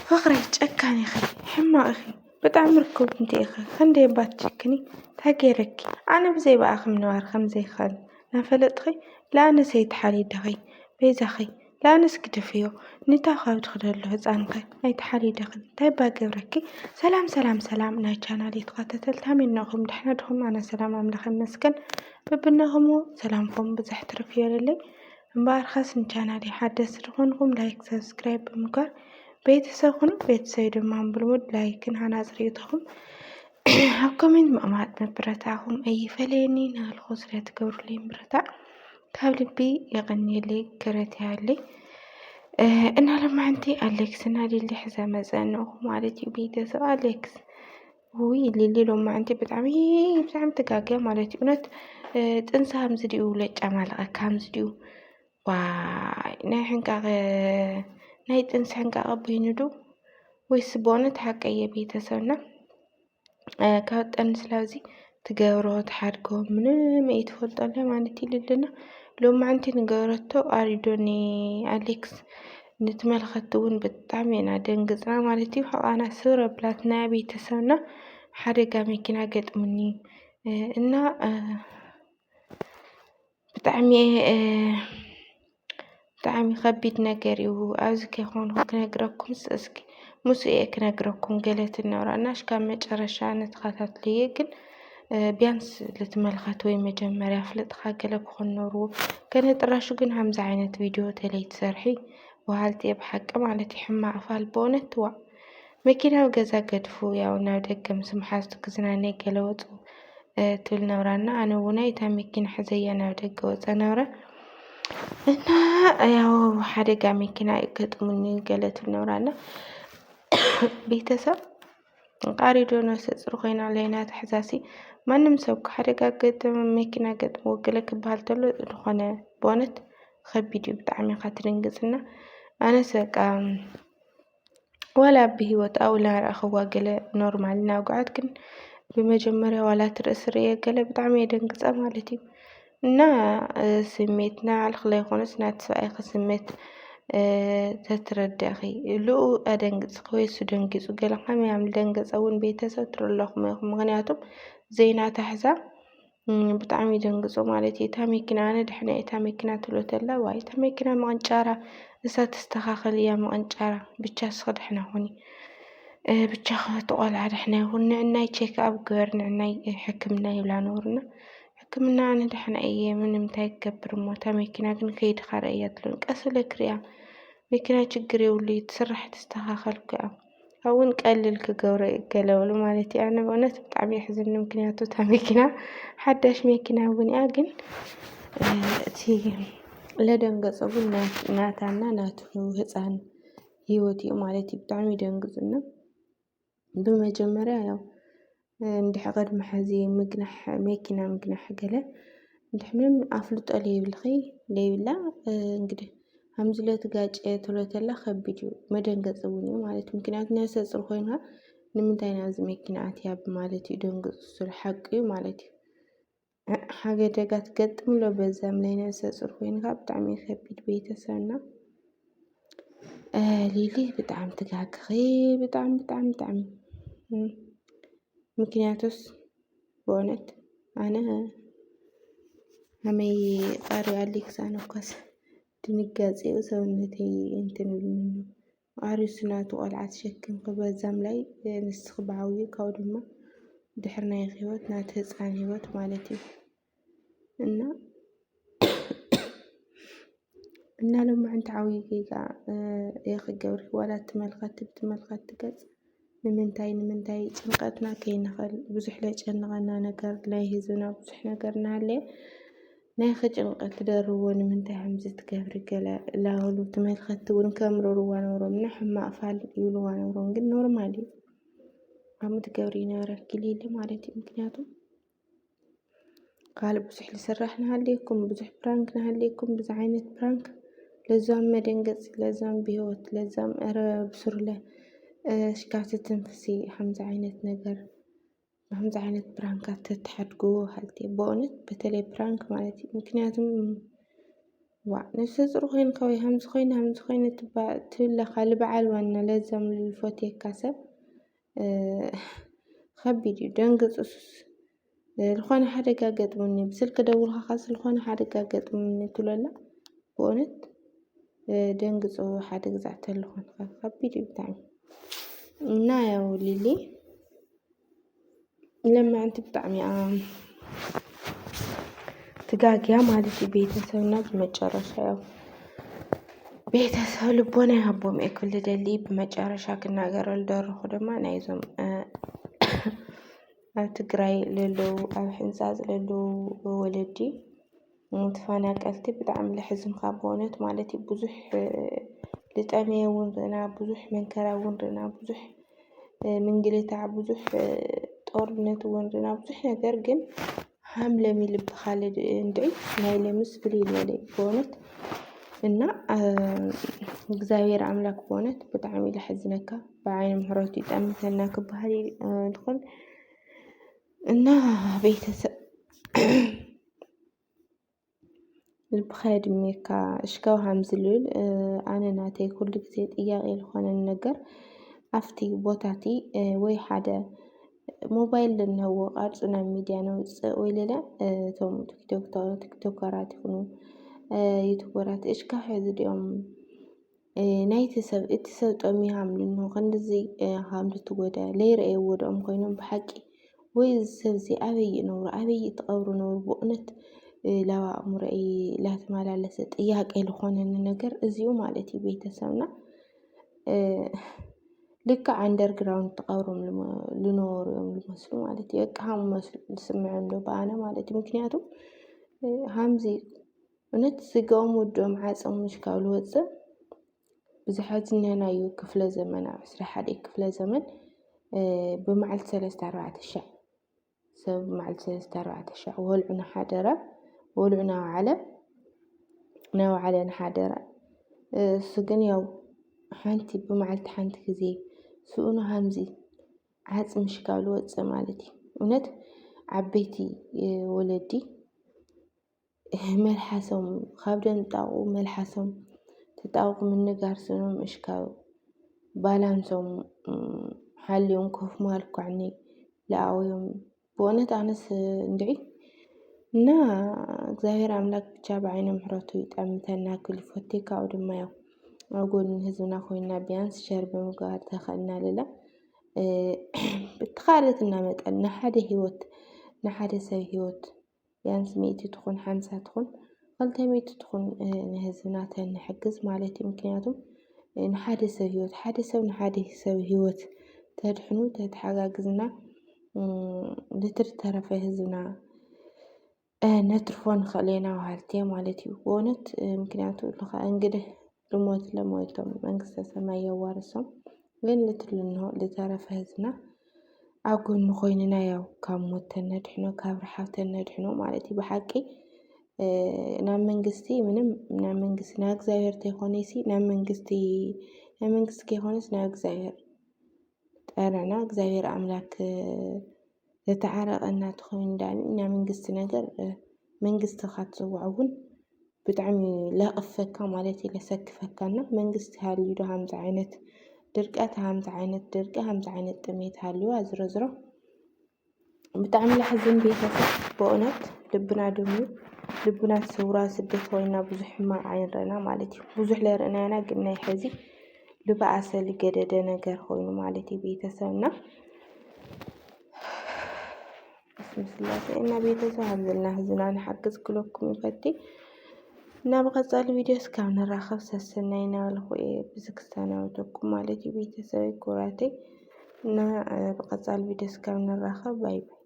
فخري ጨካኔ ኸ ሕማቕ ኸ ብጣዕሚ ርክብቲ ኢኸ ክንደይ እባ ትጭክኒ እንታይ ገይረኪ ኣነ ብዘይ በኣኺ ምንባር ከምዘይኽእል ናፈለጥኺ ለኣነስ ኣይተሓሊደኺ ቤዛኺ ለኣነስ ግደፍዮ ንታ ካብ ትኽደሎ ህፃን ኸ ኣይተሓሊደኺ እንታይ እባ ገብረኪ ሰላም ሰላም ሰላም ናይ ቻናሌ ተኸታተልቲ ከመይ ኢኹም ደህና ዲኹም ኣነ ሰላም ኣምላኽ ይመስገን በብናኹም ሰላምኩም ብዙሕ ትርፍ ይበለለይ እምበኣር ኸስ ንቻናሌ ሓደስቲ ዝኾንኩም ላይክ ሰብስክራይብ ብምግባር ቤተሰብ ሁኑ ቤተሰብ ድማ ብልሙድ ላይክን ሃናፅር ኢትኹም ኣብ ኮሜንት ምቕማጥ ምብረታኹም ኣይፈለየኒ ናልኹ ስለ ትገብሩለይ ምብረታዕ ካብ ልቢ ይቕኒየለይ ክረትያለይ እና ለማዓንቲ ኣሌክስ እና ሊሊ ሕዛ መፀንኹ ማለት እዩ ቤተሰብ ኣሌክስ ውይ ሊሊ ሎማዓንቲ ብጣዕሚ ተጋግያ ማለት እዩ እውነት ጥንሳ ከምዚ ድዩ ለጫ ማልቐካ ከምዚ ድዩ ዋይ ናይ ሕንቃቐ ናይ ጥንሲ ሕንቃቐ በይኑ ዶ ወይስ በእውነት ሓቀየ ቤተሰብና ካብ ጠን ስለዚ ትገብሮ ትሓድጎ ምንም ኣይትፈልጦለ ማለት ይልልና ሎማዓንቲ ንገረቶ ኣሪዶኒ ኣሌክስ ንትመልከት እውን ብጣዕሚ ኢና ደንግፅና ማለት እዩ ሕቓና ስብረ ብላት ናይ ቤተሰብና ሓደጋ መኪና ገጥሙኒ እና ብጣዕሚ ከቢድ ነገር እዩ ኣብዚ ከይኮንኩ ክነግረኩም እስኪ ሙስኤ ክነግረኩም ገለት እናውራና እስካብ መጨረሻ ነተኸታትልየ ግን ቢያንስ ልትመልከት ወይ መጀመርያ ፍልጥኻ ገለ ክኾን ኖርዎ ከነ ጥራሹ ግን ከምዚ ዓይነት ቪድዮ ተለይ ትሰርሒ ወሃልቲ ብሓቂ ማለት ሕማቕ ፋል በእውነት ዋ መኪናው ገዛ ገድፉ ያው ናብ ደገ ምስ መሓዝቱ ክዝናነይ ገለ ወፁ ትብል ነብራና ኣነ እውን እታ መኪና ሕዘያ ናብ ደገ ወፀ ነብረ እና ያው ሓደጋ መኪና ገጥሙኒ ገለ ትብል ነብራና ቤተሰብ ቃሪዶ ነሰፅር ኮይና ለይና ተሕዛሲ ማንም ሰብ ሓደጋ ገጠመ መኪና ገጥሞ ገለ ክበሃል ተሎ ዝኾነ በእውነት ከቢድ እዩ ብጣዕሚ ኢኻ ትድንግፅና ኣነስ በቃ ዋላ ብሂወት ኣውላ ረኣኽዋ ገለ ኖርማል ናውግዓት ግን ብመጀመርያ ዋላ ትርእሲ ርየ ገለ ብጣዕሚ የደንግፀ ማለት እዩ እና ስሜትና ኣልክለ ይኾነስ ናቲ ሰብኣይኺ ስሜት ተትረዳኺ ልኡ ኣደንግፅ ወይሱ ደንጊፁ ገለ ከመይ ኣም ደንገፀ እውን ቤተሰብ ትረለኹም ኢኹም ምክንያቱም ዘይና ታሕዛ ብጣዕሚ ደንግፁ ማለት እዩ እታ መኪና ኣነ ድሕና እታ መኪና ትብሎ ተላ ዋይ እታ መኪና መቐንጫራ እሳ ተስተኻኸል እያ መቐንጫራ ብቻ ስኽ ድሕና ሁኒ ብቻ ተቆልዓ ድሕና ይኹን ንዕናይ ቼክ ኣብ ግበር ንዕናይ ሕክምና ይብላ ነብሩና ሕክምና ኣነ ድሕና እየ ምንም እንታይ ክገብር እሞ እታ መኪና ግን ከይድኻ ረእያ ትብሎን ቀስ ኢለ ክሪኣ መኪና ችግር የብሉ ትስራሕ ተስተኻኸል እያ እውን ቀልል ክገብሮ ገለ ብሉ ማለት እዩ ኣነ በእውነት ብጣዕሚ የሕዝን ምክንያቱ እታ መኪና ሓዳሽ መኪና እውን እያ ግን እቲ ለደንገፀ እውን ናታና ናቱ ህፃን ሂወት እዩ ማለት እዩ ብጣዕሚ ደንግፁና ብመጀመርያ ያው እንድሕር ቅድሚ ሕዚ ምግናሕ መኪና ምግናሕ ገለ እንድሕር ምንም ኣፍልጦ ለይብልኺ ለይብላ እንግዲህ ከምዚ ለትጋጨ ትብሎ ተላ ከቢድ እዩ መደንገፂ እውን እዩ ማለት እዩ ምክንያቱ ነሰፅር ኮይንካ ንምንታይ ናብዚ መኪና ኣትያ ማለት እዩ ደንግፁ ስለ ሓቂ እዩ ማለት እዩ ሓደጋ ትገጥም ሎ በዛም ላይ ነሰፅር ኮይንካ ብጣዕሚ ከቢድ ቤተሰብና ሊሊ ብጣዕሚ ትጋግኺ ብጣዕሚ ብጣዕሚ ምክንያቱስ በእውነት ኣነ ከመይ ቃሪ ኣሌክስ ኣነ እኳስ ድንጋፄኡ ሰውነተይ እንትን ኢሉኒ ዓርሱ ናቱ ቆልዓ ተሸክም በዛም ላይ ንስኽ ብዓብዩ ካብኡ ድማ ድሕር ናይ ህይወት ናቲ ህፃን ህይወት ማለት እዩ እና ሎማዓንቲ ዓብዪ ጌጋ የኽገብር ዋላ ትመልከት ገፅ ንምንታይ ጭንቀትና ከይንኽእል ብዙሕ ለጨንቐና ነገር ናይ ህዝብና ብዙሕ ነገር እናሃለየ ናይ ጭንቀት ትደርቦ ንምንታይ ከምዚ ትገብሪ ገለ ላበሉ ተመልከቲ እውን ከምርርዋ ነብሮም እና ሕማቕ ፋል ይብልዋ ነብሮም ግን ኖርማል እዩ ከምኡ ትገብሪ ነበረኪ ሊሊ ማለት እዩ ምክንያቱም ካልእ ብዙሕ ዝስራሕ ናሃለየኩም ብዙሕ ፕራንክ ናሃለየኩም ብዙ ዓይነት ፕራንክ ለዛም መደንገፂ ለዛም ብሂወት ለዛም ዕረ ብሱርለ ሽካብ ትትንፍሲ ከምዚ ዓይነት ነገር ከምዚ ዓይነት ፕራንካት ተትሓድጉ ሃልቲ በእውነት በተለይ ፕራንክ ማለት እዩ ምክንያቱም ንስፅሩ ኮይንካ ወይ ከምዚ ኮይነ ትብለካ ልበዓል ዋና ለዛም ልፈትየካ ሰብ ከቢድ እዩ ደንግፁስ ዝኾነ ሓደጋ ገጥሙኒ ብስልኪ ደውልካ ዝኾነ ሓደጋ ገጥሙኒ ትብለላ ብእውነት ደንግፁ ሓደ ግዛዕ እንተለኮንካ ከቢድ እዩ ብጣዕሚ እና ያው ሊሊ ለማዓንቲ ብጣዕሚ ትጋግያ ማለት እዩ ቤተሰብና ብመጨረሻ ያው ቤተሰብ ልቦና ይሃቦም እየ ክብል ደሊ ብመጨረሻ ክናገረሉ ደርኹ ድማ ናይዞም ኣብ ትግራይ ለለዉ ኣብ ሕንፃፅ ለለዉ ወለዲ ተፈናቀልቲ ብጣዕሚ ለሕዝንካ ብእውነት ማለት እዩ ብዙሕ ልጠመየ እውን ርኢና ብዙሕ መንከራ እውን ርኢና ብዙሕ ምንግልታዕ ብዙሕ ጦርነት እውን ርኢና ብዙሕ ነገር ግን ሃምለም ልብኻ እንድዒ ናይ ለምስ ፍልይ ዝበለ እዩ ብእውነት እና እግዚአብሔር ኣምላክ በእውነት ብጣዕሚ ለሕዝነካ ብዓይኒ ምሕረቱ ይጠምተና ክበሃል ድኹም እና ቤተሰብ ልብኻ የድሜካ እሽካው ሃምዚ ልብል ኣነ ናተይ ኩሉ ግዜ ጥያቄ ዝኾነኒ ነገር ኣፍቲ ቦታቲ ወይ ሓደ ሞባይል ለንህቦ ቅርፂ ናብ ሚድያ ነውፅእ ወይ ለለ እቶም ቲክቶከራት ይኹኑ ዩቱበራት እሽካብ ሕዚ ድኦም ናይቲ ሰብ እቲ ሰብ ጠሚዮም ልንሆ ክንድዚ ሃምሊ ትጎዳ ለይረአይዎ ድኦም ኮይኖም ብሓቂ ወይ ሰብ እዚ ኣበይ ነብሩ ኣበይ ተቐብሩ ነብሩ ብእውነት ላብ ኣእምሮአይ ላተመላለሰ ጥያቄ ዝኾነኒ ነገር እዚኡ ማለት እዩ ቤተሰብና ልክዕ ኣንደርግራውንድ ተቐብሮም ዝነበሩ እዮም ዝመስሉ ማለት እዩ በቃ ሃምኡ መስሉ ዝስምዐኒ ዶ በኣነ ማለት እዩ ምክንያቱ ሃምዚ እውነት ስግኦም ወዶም ዓፆም ምሽካብ ዝወፅእ ብዝሕዝነናዮ ክፍለ ዘመን ኣብ 21 ክፍለ ዘመን ብመዓልቲ 3-4 ሰብ ብመዓልቲ 3-4 ወልዑ ናሓደረ ወልዑ ናበዓለ ናሓደረ እሱ ግን ያው ሓንቲ ብመዓልቲ ሓንቲ ግዜ ስኡኑ ሃምዚ ዓፅ ምሽካብ ዝወፅእ ማለት እዩ እውነት ዓበይቲ ወለዲ መልሓሶም ካብ ደም ጣቑ መልሓሶም ተጣቑ ምንጋር ስኖም እሽካብ ባላንሶም ሓልዮም ኮፍ ማልኳዕኒ ለኣውዮም ብእውነት ኣነስ እንድዒ እና እግዚአብሔር ኣምላክ ብቻ ብዓይነ ምሕረቱ ይጠምተና ክብል ይፈቱ ካብኡ ድማ ያው ኣብ ጎኒ ህዝብና ኮይና ቢያንስ ሸር ብምግባር ተኸእልና ለለ ብትኻለትና መጠን ንሓደ ህይወት ንሓደ ሰብ ህይወት ቢያንስ 100 ትኹን 50 ትኹን 200 ትኹን ንህዝብና ተንሕግዝ ማለት እዩ ምክንያቱም ንሓደ ሰብ ህይወት ሓደ ሰብ ንሓደ ሰብ ህይወት ተድሕኑ ተተሓጋግዝና ዝተረፈ ህዝብና ነትርፎ ንኽእል ኢና በሃልቲ እየ ማለት እዩ ብእውነት ምክንያቱ እንግዲህ ልሞት ለሞቶም መንግስተ ሰማይ የዋርሶም ግን ዝተረፈ ህዝብና ኣብ ጎኑ ኮይንና ያው ካብ ሞት ተነድሕኖ ካብ ረሓብ ተነድሕኖ ማለት እዩ ብሓቂ ናብ መንግስቲ ምንም ናብ መንግስቲ ናብ እግዚአብሔር ተይኮነሲ ናብ መንግስቲ ከይኮነስ ናብ እግዚአብሔር ጠርዕና እግዚአብሔር ኣምላክ ዝተዓረቐና ትኾይን ዳኒ ናብ መንግስቲ ነገር መንግስቲ ካትፅውዕ እውን ብጣዕሚ ለቕፈካ ማለት እዩ ለሰክፈካና መንግስቲ ሃልዩ ዶ ሃምዚ ዓይነት ድርቀት ሃምዚ ዓይነት ድርቂ ሃምዚ ዓይነት ጥሜት ሃልዩ ዝረዝሮ ብጣዕሚ ለሕዝን ቤተሰብ በእውነት ልብና ደምዩ ልብና ተሰውራ ስደት ኮይና ብዙሕ ሕማቕ ዓይን ርአና ማለት እዩ ብዙሕ ለርአና ኢና ግን ናይ ሕዚ ልበኣሰ ልገደደ ነገር ኮይኑ ማለት እዩ ቤተሰብና ስላሴ እና ቤተሰብ ሃምዘልና ህዝና ንሓግዝ ክለኩም ይፈቲ እና ብቐፃሊ ቪድዮ እስካብ ንራኸብ ሰሰናይ ናበልኹ እየ ብዝክስተናወተኩም ማለት እዩ ቤተሰበይ ኩራተይ እና ብቐፃሊ ቪድዮ እስካብ ንራኸብ ባይ ባይ